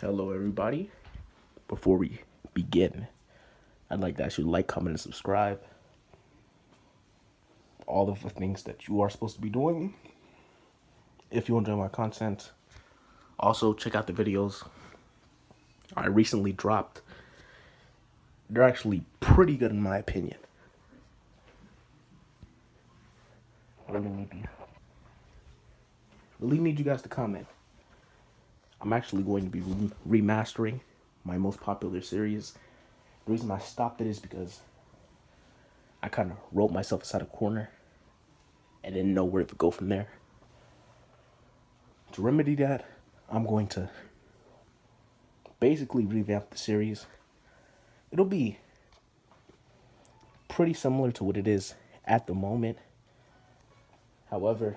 Hello, everybody. Before we begin, I'd like to ask you to like, comment, and subscribe. All of the things that you are supposed to be doing. If you enjoy my content, also check out the videos I recently dropped. They're actually pretty good in my opinion. Really need you guys to comment. I'm actually going to be remastering my most popular series. The reason I stopped it is because I kind of wrote myself inside a corner and didn't know where to go from there. To remedy that, I'm going to basically revamp the series. It'll be pretty similar to what it is at the moment. However,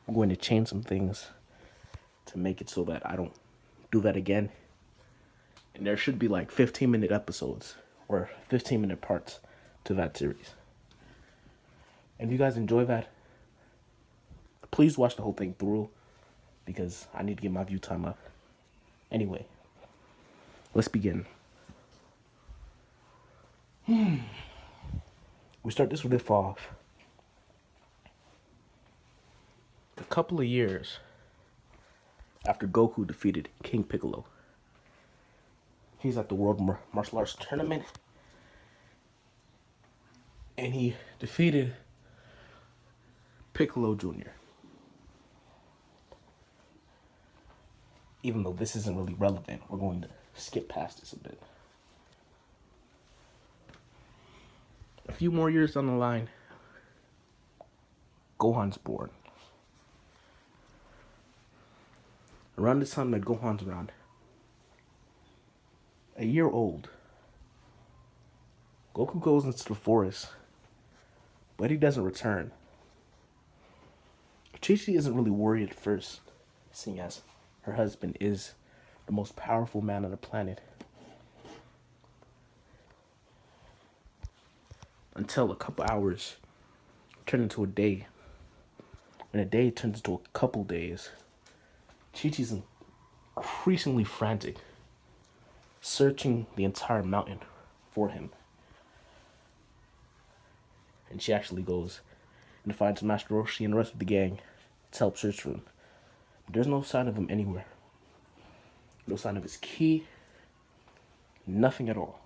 I'm going to change some things to make it so that I don't do that again. And there should be like 15-minute episodes or 15-minute parts to that series. And if you guys enjoy that, please watch the whole thing through because I need to get my view time up. Anyway, let's begin. We start this riff off a couple of years after Goku defeated King Piccolo. He's at the World Martial Arts Tournament, and he defeated Piccolo Jr. Even though this isn't really relevant, we're going to skip past this a bit. A few more years down the line, Gohan's born. Around the time that Gohan's around a year old, Goku goes into the forest, but he doesn't return. Chi-Chi isn't really worried at first, seeing as her husband is the most powerful man on the planet. Until a couple hours turn into a day. When a day turns into a couple days, Chi-Chi's increasingly frantic, searching the entire mountain for him. And she actually goes and finds Master Roshi and the rest of the gang to help search for him. But there's no sign of him anywhere. No sign of his ki. Nothing at all.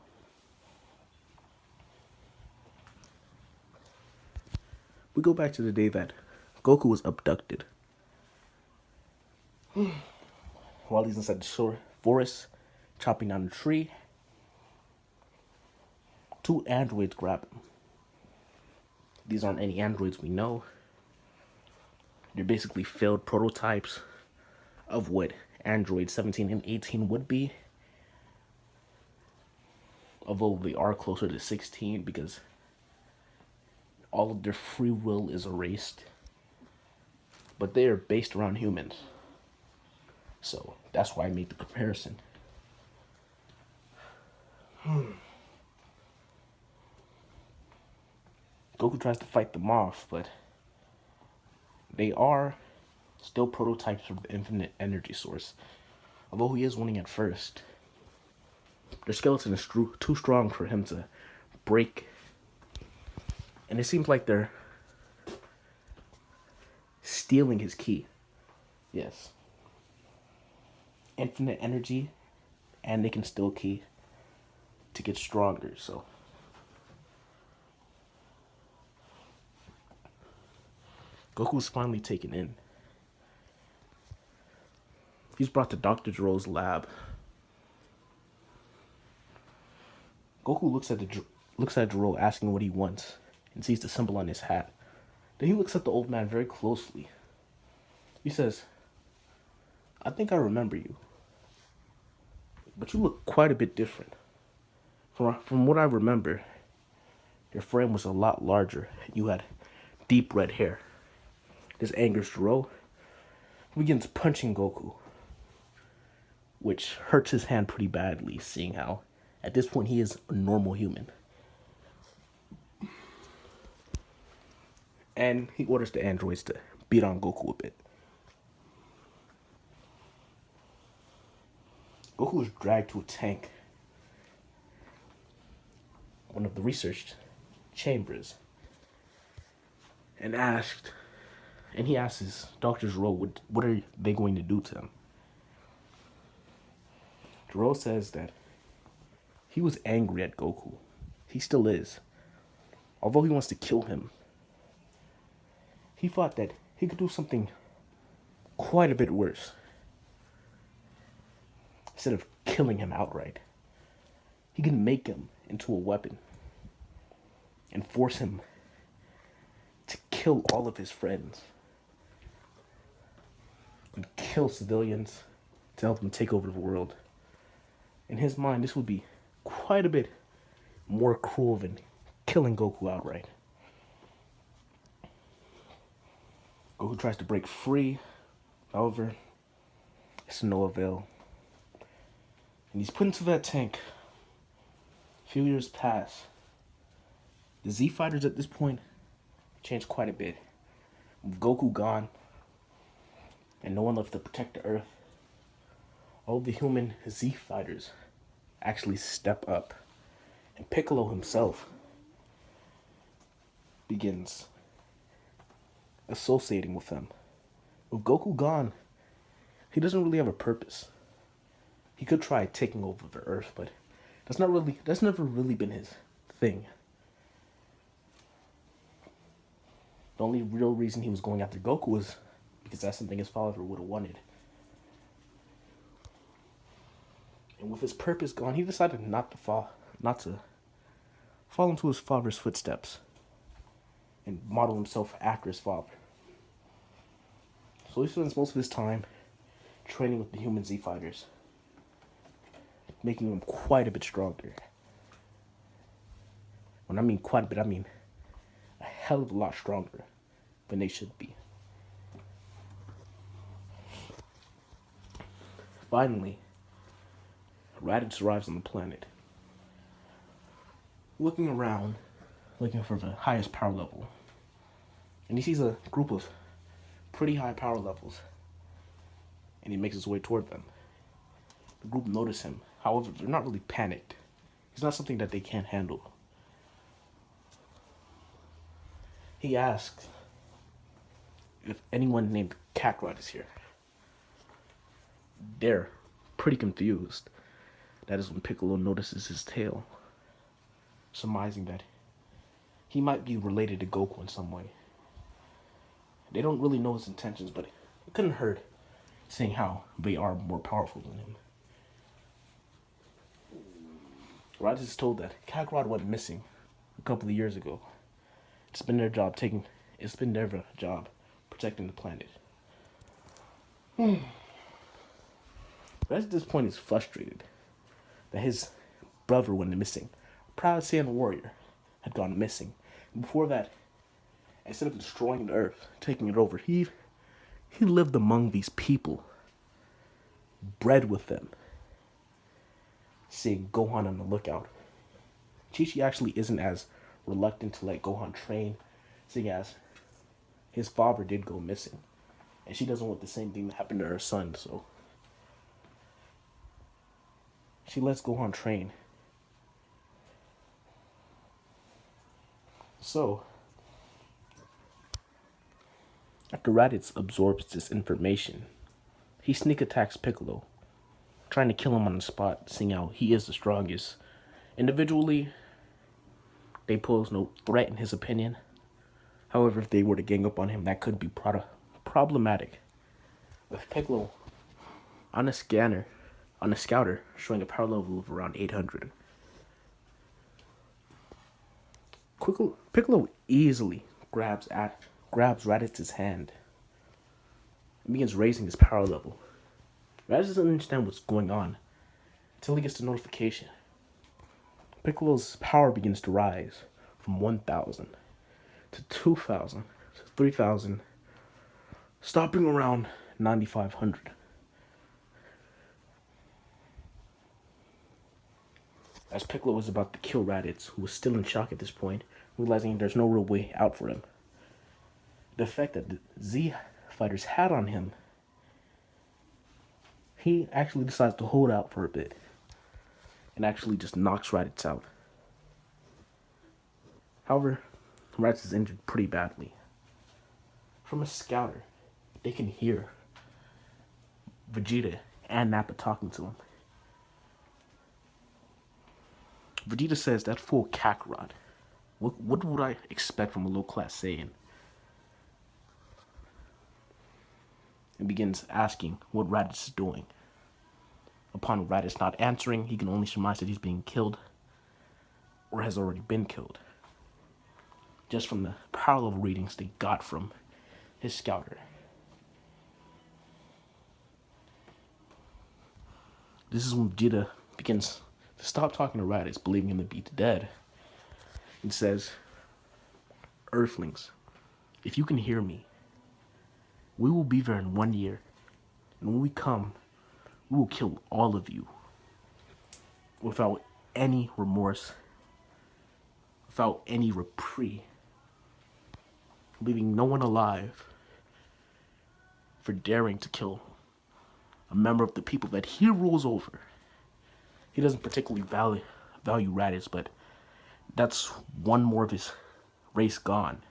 We go back to the day that Goku was abducted. While he's inside the forest, chopping down a tree, two androids grab him. These aren't any androids we know. They're basically failed prototypes of what Android 17 and 18 would be. Although they are closer to 16 because all of their free will is erased. But they are based around humans. So that's why I made the comparison. Goku tries to fight them off, but they are still prototypes of the infinite energy source. Although he is winning at first, their skeleton is too strong for him to break. And it seems like they're stealing his ki. Yes. Infinite energy, and they can steal ki to get stronger, so. Goku's finally taken in. He's brought to Dr. Gero's lab. Goku looks at Gero, asking what he wants, and sees the symbol on his hat. Then he looks at the old man very closely. He says, "I think I remember you, but you look quite a bit different. From what I remember, your frame was a lot larger, and you had deep red hair." This angers Gero. He begins punching Goku, which hurts his hand pretty badly, seeing how at this point he is a normal human. And he orders the androids to beat on Goku a bit. Goku was dragged to a tank, one of the research chambers, and he asked his Dr. Gero what are they going to do to him. Gero says that he was angry at Goku. He still is. Although he wants to kill him, he thought that he could do something quite a bit worse. Instead of killing him outright, he can make him into a weapon and force him to kill all of his friends and kill civilians to help him take over the world. In his mind, this would be quite a bit more cruel than killing Goku outright. Goku tries to break free, however, it's to no avail. And he's put into that tank. A few years pass. The Z fighters at this point changed quite a bit. With Goku gone and no one left to protect the Earth, all the human Z fighters actually step up. And Piccolo himself begins associating with them. With Goku gone, he doesn't really have a purpose. He could try taking over the Earth, but that's never really been his thing. The only real reason he was going after Goku was because that's something his father would have wanted. And with his purpose gone, he decided not to follow into his father's footsteps and model himself after his father. So he spends most of his time training with the human Z fighters, making them quite a bit stronger. When I mean quite a bit, I mean a hell of a lot stronger than they should be. Finally, Raditz arrives on the planet. Looking around, looking for the highest power level. And he sees a group of pretty high power levels. And he makes his way toward them. The group notice him. However, they're not really panicked. It's not something that they can't handle. He asks if anyone named Kakarot is here. They're pretty confused. That is when Piccolo notices his tail, surmising that he might be related to Goku in some way. They don't really know his intentions, but it couldn't hurt seeing how they are more powerful than him. Raditz is told that Kakarot went missing a couple of years ago. It's been their job protecting the planet. Raditz at this point is frustrated that his brother went missing. A proud Saiyan warrior had gone missing. And before that, instead of destroying the Earth, taking it over, he lived among these people, bred with them, seeing Gohan on the lookout. Chi-Chi actually isn't as reluctant to let Gohan train, seeing as his father did go missing. And she doesn't want the same thing to happen to her son, so she lets Gohan train. So, after Raditz absorbs this information, he sneak attacks Piccolo, trying to kill him on the spot, seeing how he is the strongest. Individually, they pose no threat in his opinion. However, if they were to gang up on him, that could be problematic. With Piccolo on a scouter, showing a power level of around 800. Piccolo easily grabs Raditz's hand and begins raising his power level. Raditz doesn't understand what's going on until he gets the notification. Piccolo's power begins to rise from 1,000 to 2,000 to 3,000, stopping around 9,500. As Piccolo was about to kill Raditz, who was still in shock at this point, realizing there's no real way out for him, the effect that the Z fighters had on him, he actually decides to hold out for a bit and actually just knocks Raditz out. However, Raditz is injured pretty badly. From a scouter, they can hear Vegeta and Nappa talking to him. Vegeta says, that fool Kakarot. What would I expect from a low-class Saiyan? And begins asking what Raditz is doing. Upon Raditz not answering, he can only surmise that he's being killed or has already been killed. Just from the power level readings they got from his scouter. This is when Vegeta begins to stop talking to Raditz, believing him to be dead. And says, Earthlings, if you can hear me, we will be there in 1 year. And when we come, we will kill all of you. Without any remorse. Without any reprieve. Leaving no one alive for daring to kill a member of the people that he rules over. He doesn't particularly value Raditz, but that's one more of his race gone.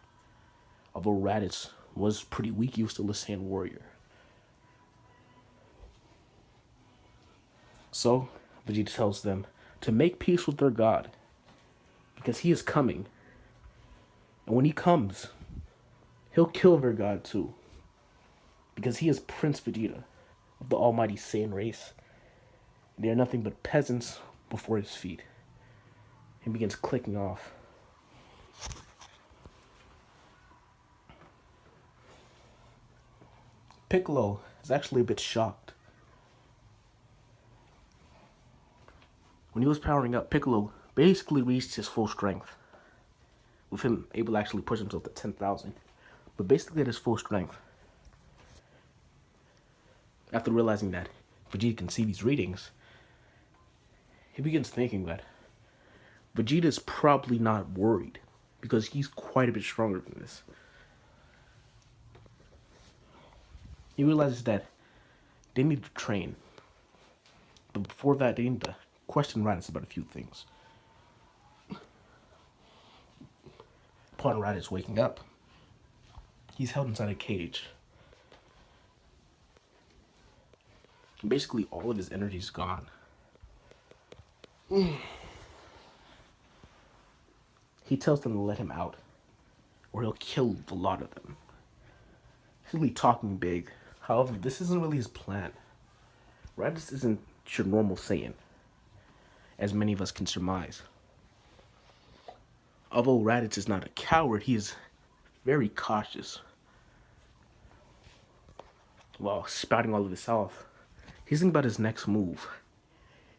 Although Raditz was pretty weak, he was still a Saiyan warrior. So, Vegeta tells them to make peace with their god, because he is coming. And when he comes, he'll kill their god too, because he is Prince Vegeta of the almighty Saiyan race. They are nothing but peasants before his feet. He begins clicking off. Piccolo is actually a bit shocked. When he was powering up, Piccolo basically reached his full strength, with him able to actually push himself to 10,000, but basically at his full strength. After realizing that Vegeta can see these readings, he begins thinking that Vegeta is probably not worried, because he's quite a bit stronger than this. He realizes that they need to train, but before that they need to question Raditz about a few things. Upon Raditz waking up, he's held inside a cage. And basically all of his energy is gone. He tells them to let him out, or he'll kill the lot of them. He's really talking big. However, this isn't really his plan. Raditz isn't your normal Saiyan, as many of us can surmise. Although Raditz is not a coward, he is very cautious. While spouting all of this off, he's thinking about his next move.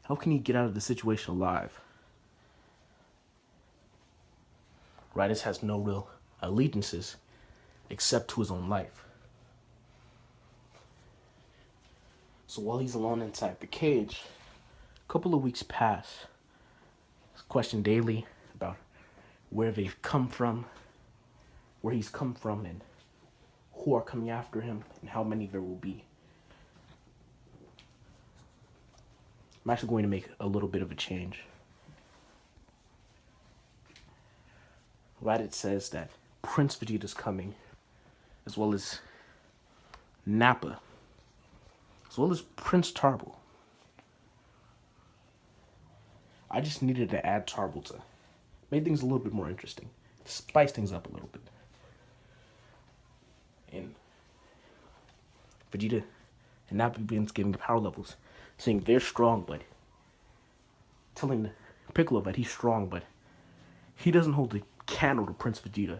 How can he get out of the situation alive? Raditz has no real allegiances except to his own life. So while he's alone inside the cage, a couple of weeks pass. He's questioned daily about where they've come from, where he's come from, and who are coming after him, and how many there will be. I'm actually going to make a little bit of a change. Raditz says that Prince Vegeta's coming, as well as Nappa, as well as Prince Tarble. I just needed to add Tarble to make things a little bit more interesting, spice things up a little bit. And Vegeta and Nappa begins giving power levels, saying they're strong, but telling Piccolo that he's strong, but he doesn't hold the candle to Prince Vegeta.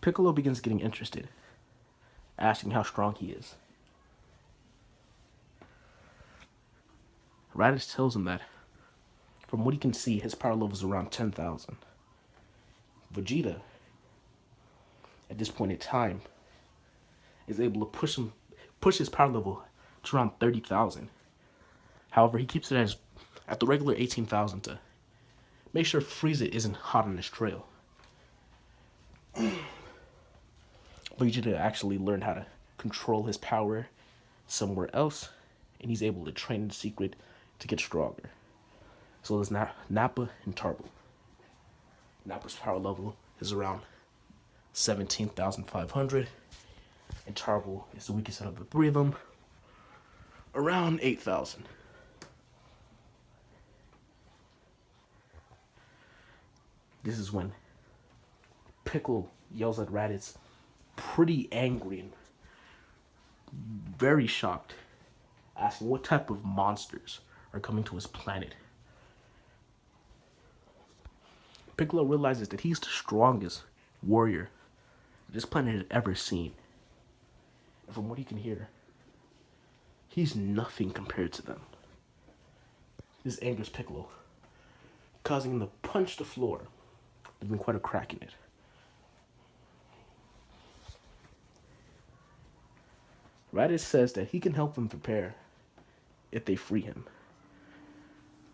Piccolo begins getting interested, asking how strong he is. Raditz tells him that, from what he can see, his power level is around 10,000. Vegeta, at this point in time, is able to push his power level to around 30,000. However, he keeps it at the regular 18,000 to make sure Frieza isn't hot on his trail. Vegeta actually learned how to control his power somewhere else, and he's able to train in secret to get stronger. So there's Nappa and Tarble. Nappa's power level is around 17,500, and Tarble is the weakest out of the three of them, around 8,000. This is when Piccolo yells at Raditz, pretty angry and very shocked, asking what type of monsters are coming to his planet. Piccolo realizes that he's the strongest warrior this planet had ever seen. And from what he can hear, he's nothing compared to them. This angers Piccolo, causing him to punch the floor, leaving quite a crack in it. Raditz says that he can help them prepare if they free him.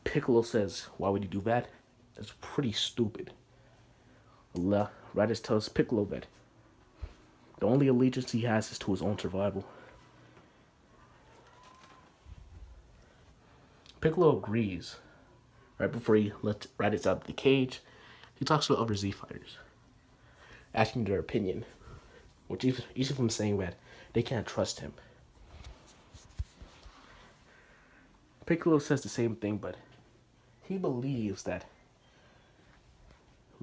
Piccolo says, why would he do that? That's pretty stupid. Raditz tells Piccolo that the only allegiance he has is to his own survival. Piccolo agrees. Right before he lets Raditz out of the cage, he talks to the other Z fighters, asking their opinion, which each of them saying that they can't trust him. Piccolo says the same thing, but he believes that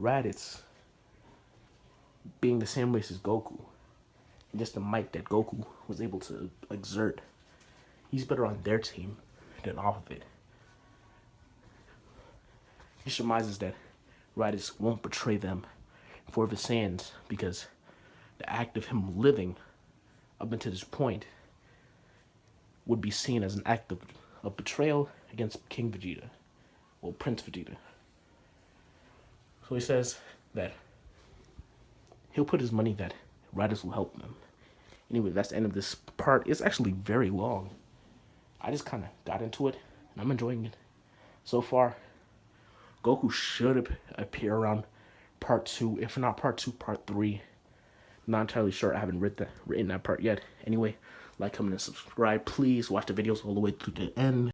Raditz, being the same race as Goku, and just the might that Goku was able to exert, he's better on their team than off of it. He surmises that Raditz won't betray them for the Saiyans because the act of him living up until this point would be seen as an act of betrayal against King Vegeta, or Prince Vegeta. So he says that he'll put his money that Raditz will help them. Anyway, that's the end of this part. It's actually very long. I just kind of got into it, and I'm enjoying it. So far, Goku should appear around part 2, if not part 2, part 3. Not entirely sure. I haven't written that part yet. Anyway, like, comment, and subscribe. Please watch the videos all the way to the end.